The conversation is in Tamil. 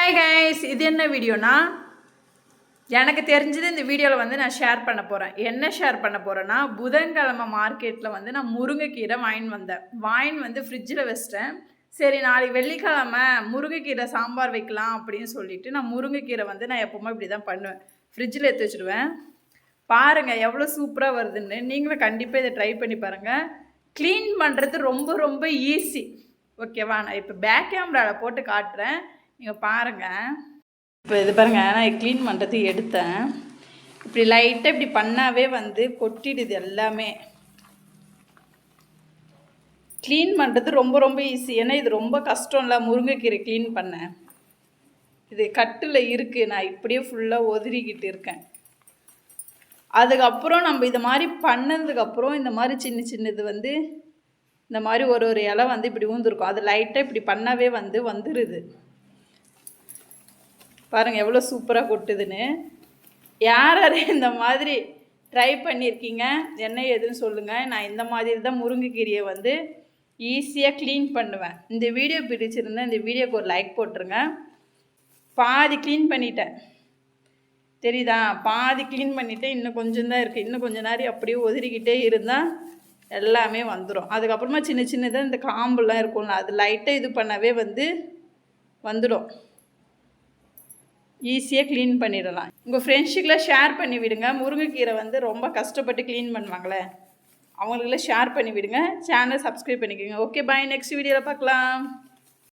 ஹாய் கைஸ், இது என்ன வீடியோனா எனக்கு தெரிஞ்சது இந்த வீடியோவில் வந்து நான் ஷேர் பண்ண போகிறேன். என்ன ஷேர் பண்ண போகிறேன்னா, புதன்கிழமை மார்க்கெட்டில் வந்து நான் முருங்கைக்கீரை வாங்கின்னு வந்து ஃப்ரிட்ஜில் வச்சிட்டேன். சரி, நாளைக்கு வெள்ளிக்கிழமை முருங்கைக்கீரை சாம்பார் வைக்கலாம் அப்படின்னு சொல்லிட்டு நான் முருங்கைக்கீரை வந்து நான் எப்போவுமே இப்படி தான் பண்ணுவேன். ஃப்ரிட்ஜில் எடுத்து வச்சுடுவேன். பாருங்கள் எவ்வளோ சூப்பராக வருதுன்னு. நீங்களும் கண்டிப்பாக இதை ட்ரை பண்ணி பாருங்கள். க்ளீன் பண்ணுறது ரொம்ப ரொம்ப ஈஸி. ஓகேவா? நான் இப்போ பேக் கேமராவில் போட்டு காட்டுறேன், நீங்கள் பாருங்கள். இப்போ இது பாருங்கள், நான் க்ளீன் பண்ணுறதுக்கு எடுத்தேன். இப்படி லைட்டாக இப்படி பண்ணாவே வந்து கொட்டிடுது எல்லாமே. க்ளீன் பண்ணுறது ரொம்ப ரொம்ப ஈஸி. ஏன்னா இது ரொம்ப கஷ்டம் இல்லை முருங்கைக்கீரை க்ளீன் பண்ண. இது கட்டில் இருக்குது, நான் இப்படியே ஃபுல்லாக ஒதுரிக்கிட்டு இருக்கேன். அதுக்கப்புறம் நம்ம இது மாதிரி பண்ணதுக்கப்புறம் இந்த மாதிரி சின்ன சின்னது வந்து இந்த மாதிரி ஒரு ஒரு இலை வந்து இப்படி ஊந்துருக்கும். அது லைட்டாக இப்படி பண்ணாவே வந்து வந்துடுது. பாருங்கள் எவ்வளோ சூப்பராக கொட்டுதுன்னு. யார் யார் இந்த மாதிரி ட்ரை பண்ணியிருக்கீங்க, என்ன ஏதுன்னு சொல்லுங்கள். நான் இந்த மாதிரி தான் முருங்கைக்கீரையை வந்து ஈஸியாக க்ளீன் பண்ணுவேன். இந்த வீடியோ பிடிச்சிருந்தேன், இந்த வீடியோக்கு ஒரு லைக் போட்டுருங்க. பாதி க்ளீன் பண்ணிட்டேன், தெரியுதா? பாதி க்ளீன் பண்ணிவிட்டேன், இன்னும் கொஞ்சம் தான் இருக்குது. இன்னும் கொஞ்சம் நேரம் அப்படியே ஒதுரிக்கிட்டே இருந்தால் எல்லாமே வந்துடும். அதுக்கப்புறமா சின்ன சின்னதாக இந்த காம்புலாம் இருக்கும்ல, அது லைட்டாக இது பண்ணவே வந்து வந்துடும். ஈஸியாக க்ளீன் பண்ணிடலாம். உங்கள் ஃப்ரெண்ட்ஸுக்கெலாம் ஷேர் பண்ணி விடுங்க. முருங்கைக்கீரை வந்து ரொம்ப கஷ்டப்பட்டு க்ளீன் பண்ணுவாங்களே, அவங்களுக்கெல்லாம் ஷேர் பண்ணி விடுங்க. சேனலை சப்ஸ்கிரைப் பண்ணிக்கோங்க. ஓகே, பாய். நெக்ஸ்ட் வீடியோவில் பார்க்கலாம்.